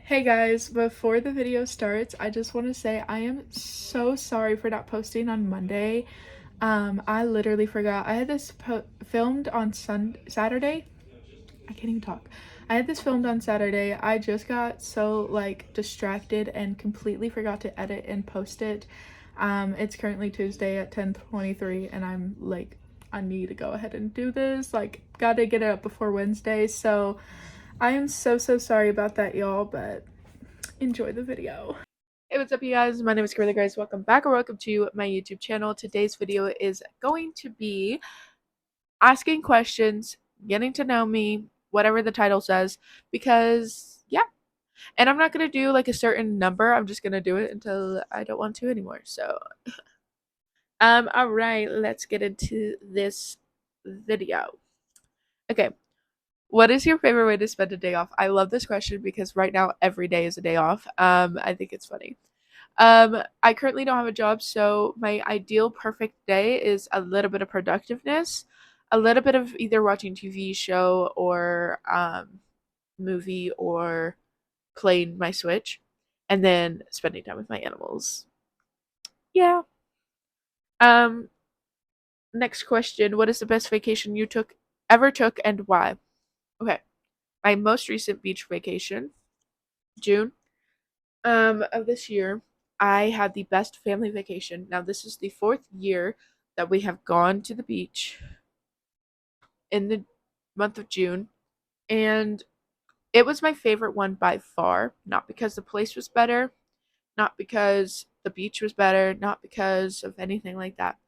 Hey guys, before the video starts, I just want to say I am so sorry for not posting on Monday. I literally forgot. I had this filmed on Saturday. I can't even talk. I had this filmed on Saturday. I just got so like distracted and completely forgot to edit and post it. It's currently Tuesday at 10:23 and I'm like I need to go ahead and do this. Like gotta get it up before Wednesday. So I am so sorry about that, y'all, but enjoy the video. Hey, what's up, you guys? My name is Kimberly Grace. Welcome back or welcome to my YouTube channel. Today's video is going to be asking questions, getting to know me, whatever the title says, because yeah. And I'm not going to do like a certain number. I'm just going to do it until I don't want to anymore. So, all right, let's get into this video. Okay. What is your favorite way to spend a day off? I love this question because right now every day is a day off. I think it's funny. I currently don't have a job, so my ideal perfect day is a little bit of productiveness, a little bit of either watching TV show or movie or playing my Switch, and then spending time with my animals. Yeah. Um, Next question. What is the best vacation you ever took and why? Okay. My most recent beach vacation, June, of this year, I had the best family vacation. Now, this is the fourth year that we have gone to the beach in the month of June, and it was my favorite one by far. Not because the place was better, not because the beach was better, not because of anything like that.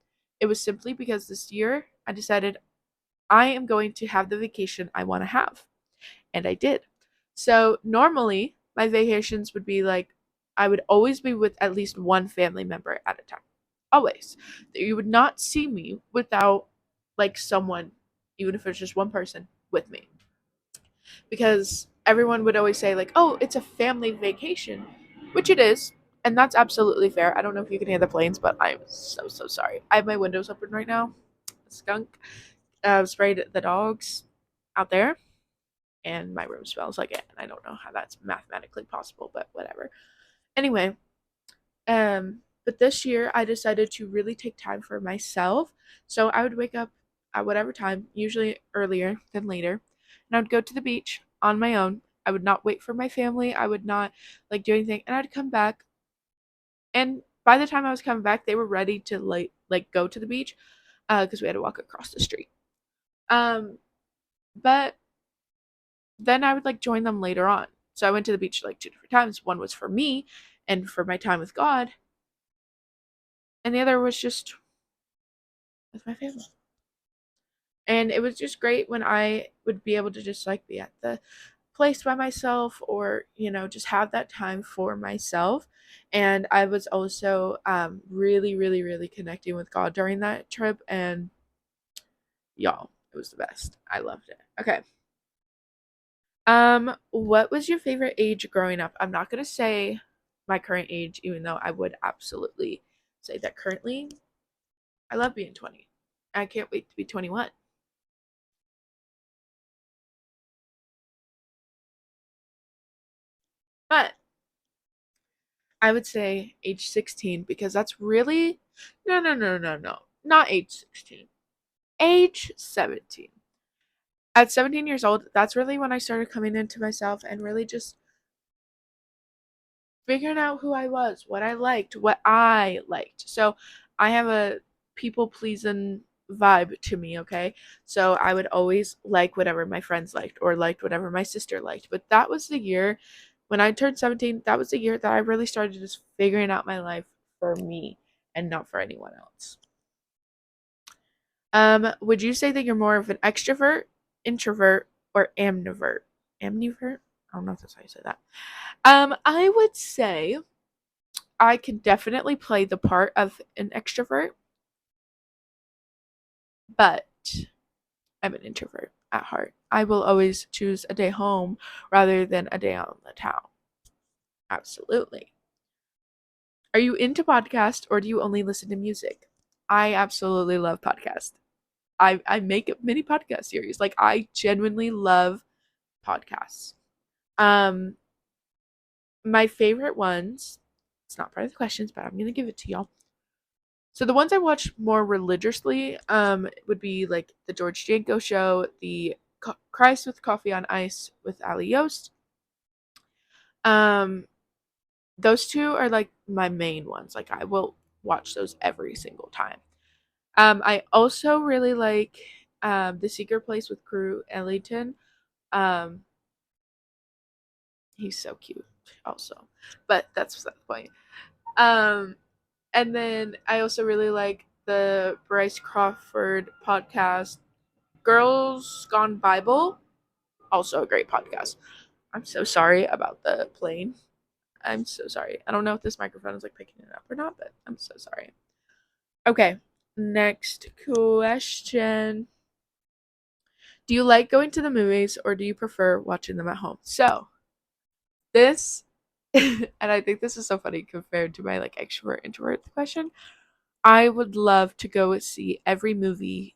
It was simply because this year I decided I am going to have the vacation I want to have, and I did. So, normally, my vacations would be like I would always be with at least one family member at a time. Always. You would not see me without like someone, even if it's just one person, with me. Because everyone would always say, like, oh, it's a family vacation, which it is. And that's absolutely fair. I don't know if you can hear the planes, but I'm so sorry. I have my windows open right now. Skunk sprayed the dogs out there, and my room smells like it. And I don't know how that's mathematically possible, but whatever. Anyway, but this year I decided to really take time for myself. So I would wake up at whatever time, usually earlier than later, and I would go to the beach on my own. I would not wait for my family. I would not like do anything, and I'd come back. And by the time I was coming back, they were ready to like go to the beach, because we had to walk across the street. Um, but then I would like join them later on. So I went to the beach like two different times. One was for me and for my time with God, and the other was just with my family. And it was just great when I would be able to just like be at the place by myself, or just have that time for myself. And I was also really connecting with God during that trip, and y'all, it was the best. I loved it. Okay. What was your favorite age growing up? I'm not gonna say my current age, even though I would absolutely say that currently I love being 20. I can't wait to be 21. But I would say age 16, because that's really no. Not age 16. Age 17. At 17 years old, that's really when I started coming into myself and really just figuring out who I was, what I liked, what I liked. So I have a people pleasing vibe to me, okay? So I would always like whatever my friends liked or liked whatever my sister liked. But that was the year when I turned 17, that was the year that I really started just figuring out my life for me and not for anyone else. Would you say that you're more of an extrovert, introvert, or amnivert? Amnivert? I don't know if that's how you say that. I would say I can definitely play the part of an extrovert, but I'm an introvert at heart. I will always choose a day home rather than a day out in the town. Absolutely. Are you into podcasts or do you only listen to music? I absolutely love podcasts. I make mini podcast series. Like I genuinely love podcasts. Um my favorite ones, it's not part of the questions, but I'm going to give it to y'all. So the ones I watch more religiously would be like the George Janko show, the Christ with Coffee on Ice with Ali Yost. Um those two are like my main ones. Like I will watch those every single time. I also really like The Secret Place with Crew Ellington. Um he's so cute also. But that's beside the point. Um and then I also really like the Bryce Crawford podcast, Girls Gone Bible, also a great podcast. I'm so sorry about the plane. I'm so sorry. I don't know if this microphone is like picking it up or not, but I'm so sorry. Okay, next question. Do you like going to the movies or do you prefer watching them at home? So, this, and I think this is so funny compared to my like extrovert introvert question. I would love to go see every movie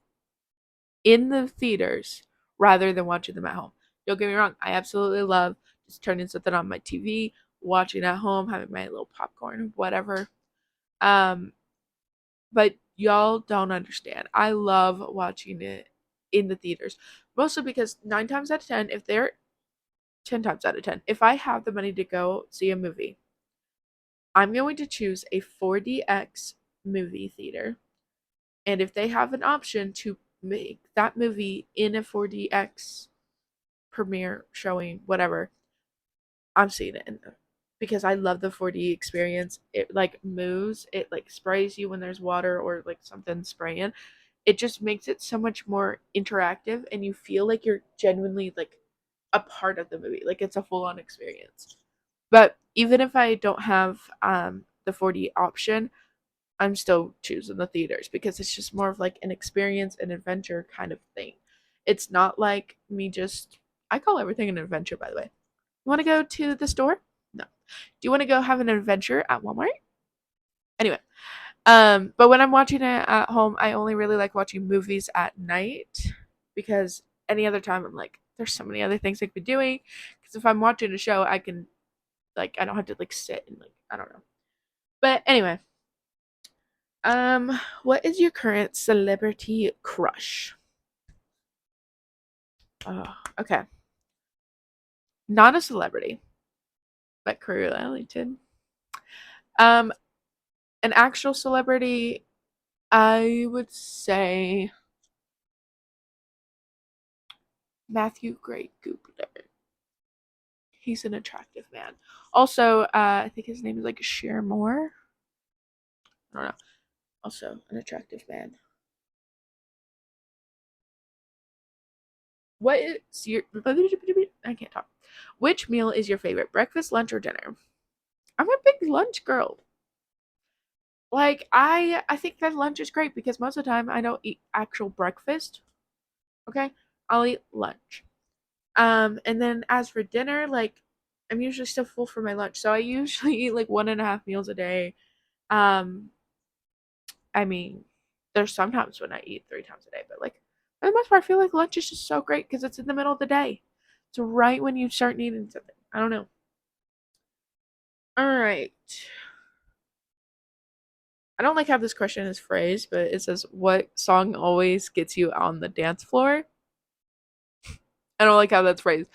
in the theaters rather than watching them at home. Don't get me wrong, I absolutely love just turning something on my TV, watching at home, having my little popcorn, whatever. Um, but y'all don't understand. I love watching it in the theaters, mostly because 9 times out of 10, if they're 10 times out of 10, if I have the money to go see a movie, I'm going to choose a 4DX movie theater. And if they have an option to make that movie in a 4DX premiere showing, whatever, I'm seeing it in there because I love the 4D experience. It like moves, it like sprays you when there's water or like something spraying. It just makes it so much more interactive and you feel like you're genuinely like a part of the movie. Like it's a full on experience. But even if I don't have the 4D option, I'm still choosing the theaters because it's just more of like an experience, an adventure kind of thing. It's not like me just I call everything an adventure by the way. You want to go to the store? No. Do you want to go have an adventure at Walmart? Anyway, but when I'm watching it at home, I only really like watching movies at night because any other time I'm like, there's so many other things I could be doing. Because if I'm watching a show, I can like I don't have to like sit and like I don't know. But anyway, what is your current celebrity crush? Oh, okay, not a celebrity, but Career Ellington. Um, an actual celebrity, I would say Matthew Gray Gubler. He's an attractive man. Also, I think his name is like Sheer Moore. I don't know. Also, an attractive man. What is your? I can't talk. Which meal is your favorite? Breakfast, lunch, or dinner? I'm a big lunch girl. Like I think that lunch is great because most of the time I don't eat actual breakfast. Okay, I'll eat lunch. And then as for dinner, like I'm usually still full for my lunch, so I usually eat like 1.5 meals a day. Um, I mean, there's sometimes when I eat 3 times a day, but like for the most part, I feel like lunch is just so great because it's in the middle of the day. It's right when you start needing something. I don't know. All right. I don't like how this question is phrased, but it says, "What song always gets you on the dance floor?" I don't like how that's phrased,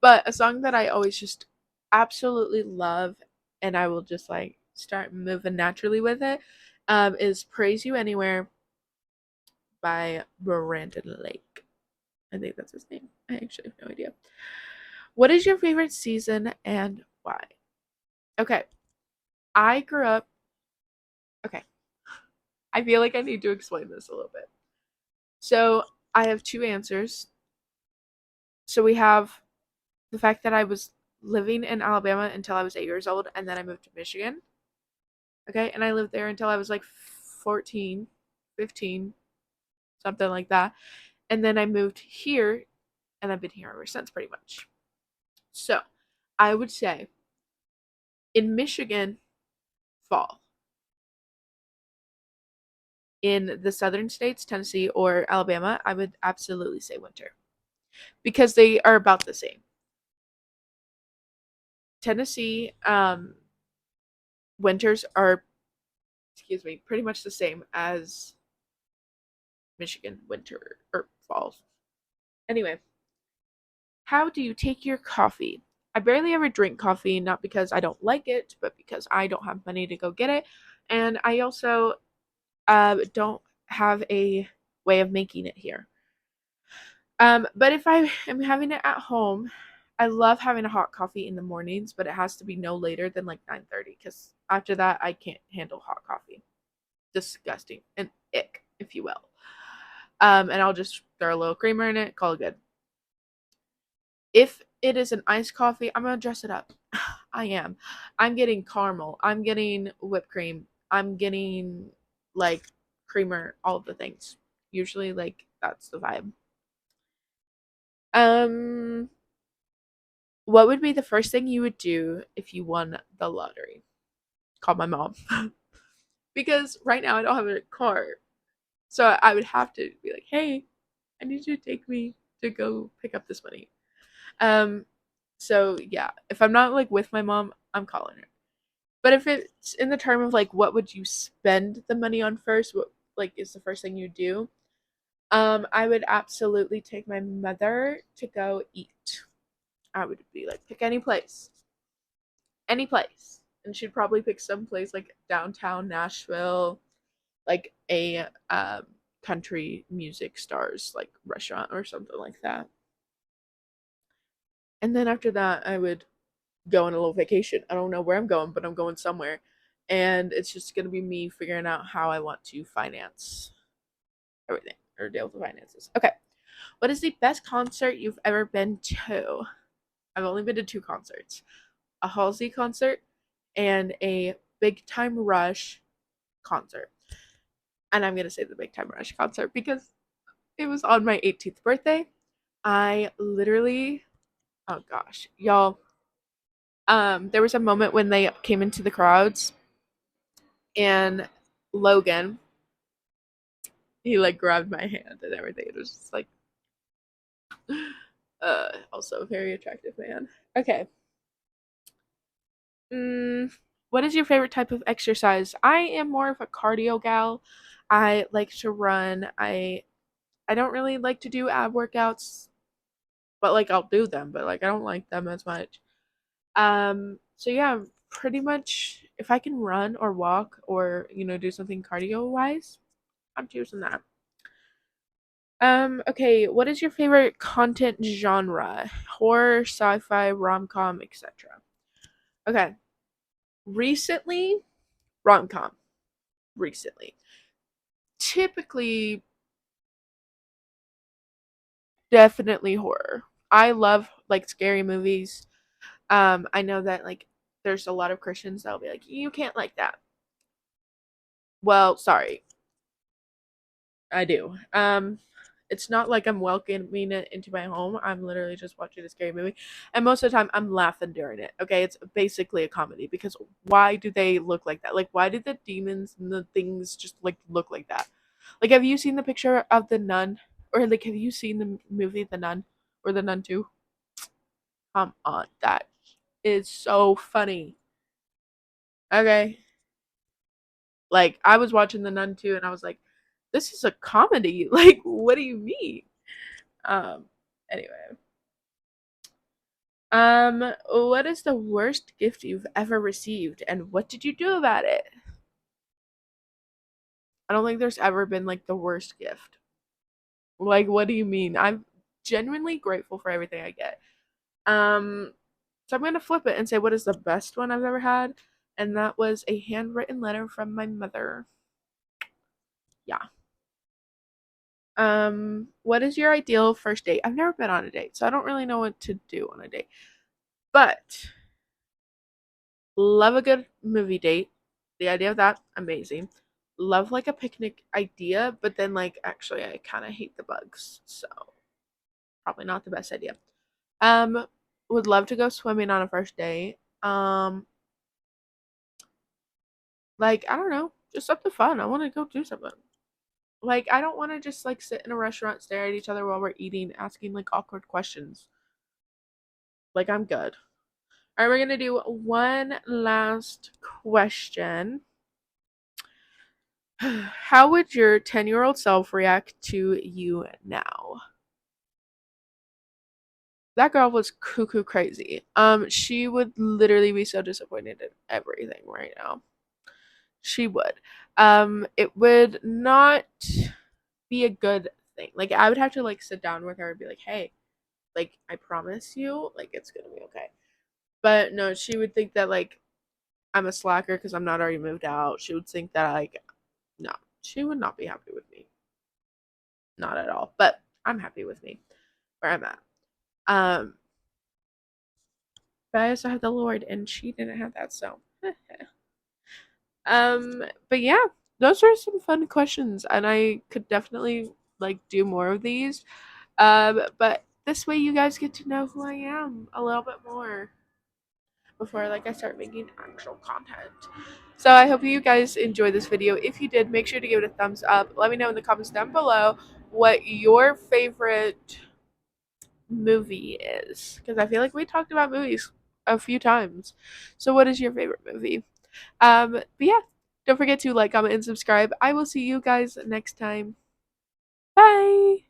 but a song that I always just absolutely love, and I will just like start moving naturally with it, is "Praise You Anywhere" by Brandon Lake. I think that's his name. I actually have no idea. What is your favorite season and why? Okay, I grew up. Okay, I feel like I need to explain this a little bit. So I have two answers. So we have the fact that I was living in Alabama until I was 8 years old, and then I moved to Michigan. Okay, and I lived there until I was like 14, 15, something like that. And then I moved here, and I've been here ever since, pretty much. So I would say in Michigan, fall. In the southern states, Tennessee or Alabama, I would absolutely say winter because they are about the same. Tennessee winters are, excuse me, pretty much the same as Michigan winter or fall. Anyway, how do you take your coffee? I barely ever drink coffee, not because I don't like it, but because I don't have money to go get it. And I also don't have a way of making it here. But if I am having it at home, I love having a hot coffee in the mornings, but it has to be no later than like 9:30 because after that I can't handle hot coffee. Disgusting and ick, if you will. And I'll just throw a little creamer in it, call it good. If it is an iced coffee, I'm gonna dress it up. I am. I'm getting caramel. I'm getting whipped cream. I'm getting like creamer, all of the things. Usually, like that's the vibe. Um, what would be the first thing you would do if you won the lottery? Call my mom. Because right now I don't have a car. So I would have to be like, hey, I need you to take me to go pick up this money. Um, so yeah, if I'm not like with my mom, I'm calling her. But if it's in the term of like what would you spend the money on first, what like is the first thing you do? I would absolutely take my mother to go eat. I would be like, pick any place. Any place. And she'd probably pick some place like downtown Nashville, like a country music stars like restaurant or something like that. And then after that I would go on a little vacation. I don't know where I'm going, but I'm going somewhere. And it's just going to be me figuring out how I want to finance everything or deal with the finances. Okay. What is the best concert you've ever been to? I've only been to two concerts, a Halsey concert and a Big Time Rush concert. And I'm going to say the Big Time Rush concert because it was on my 18th birthday. I literally, oh gosh, y'all, there was a moment when they came into the crowds and Logan, he like grabbed my hand and everything. It was just like, also a very attractive man. Okay. What is your favorite type of exercise? I am more of a cardio gal. I like to run. I don't really like to do ab workouts, but like I'll do them, but like I don't like them as much. So yeah, pretty much if I can run or walk or, do something cardio wise, I'm choosing that. Okay, what is your favorite content genre? Horror, sci-fi, rom-com, etc. Okay. Recently, rom-com. Recently. Typically, definitely horror. I love like scary movies. I know that like there's a lot of Christians that'll be like, you can't like that. Well, sorry. I do. It's not like I'm welcoming it into my home. I'm literally just watching a scary movie, and most of the time I'm laughing during it. Okay, it's basically a comedy because why do they look like that? Like, why did the demons and the things just like look like that? Like, have you seen the picture of the nun, or like have you seen the movie The Nun or The Nun 2? Come on, that is so funny. Okay, like I was watching The Nun 2, and I was like, this is a comedy. Like, what do you mean? Um, anyway. What is the worst gift you've ever received and what did you do about it? I don't think there's ever been like the worst gift. Like, what do you mean? I'm genuinely grateful for everything I get. Um, so I'm gonna flip it and say what is the best one I've ever had, and that was a handwritten letter from my mother. Yeah. What is your ideal first date? I've never been on a date, so I don't really know what to do on a date. But love a good movie date. The idea of that, amazing. Love like a picnic idea, but then like actually I kind of hate the bugs, so probably not the best idea. Um, would love to go swimming on a first date. Like I don't know, just something fun. I want to go do something. Like I don't want to just like sit in a restaurant, stare at each other while we're eating, asking like awkward questions. Like I'm good. All right, we're gonna do one last question. How would your 10-year-old self react to you now? That girl was cuckoo crazy. She would literally be so disappointed in everything right now. She would. It would not be a good thing. Like I would have to like sit down with her and be like, "Hey, like I promise you, like it's gonna be okay." But no, she would think that like I'm a slacker because I'm not already moved out. She would think that like no, she would not be happy with me. Not at all. But I'm happy with me where I'm at. Um, but I also have the Lord, and she didn't have that, so. But yeah, those are some fun questions, and I could definitely like do more of these. But this way you guys get to know who I am a little bit more before like I start making actual content. So I hope you guys enjoyed this video. If you did, make sure to give it a thumbs up. Let me know in the comments down below what your favorite movie is, because I feel like we talked about movies a few times. So what is your favorite movie? But yeah, don't forget to like, comment, and subscribe. I will see you guys next time. Bye.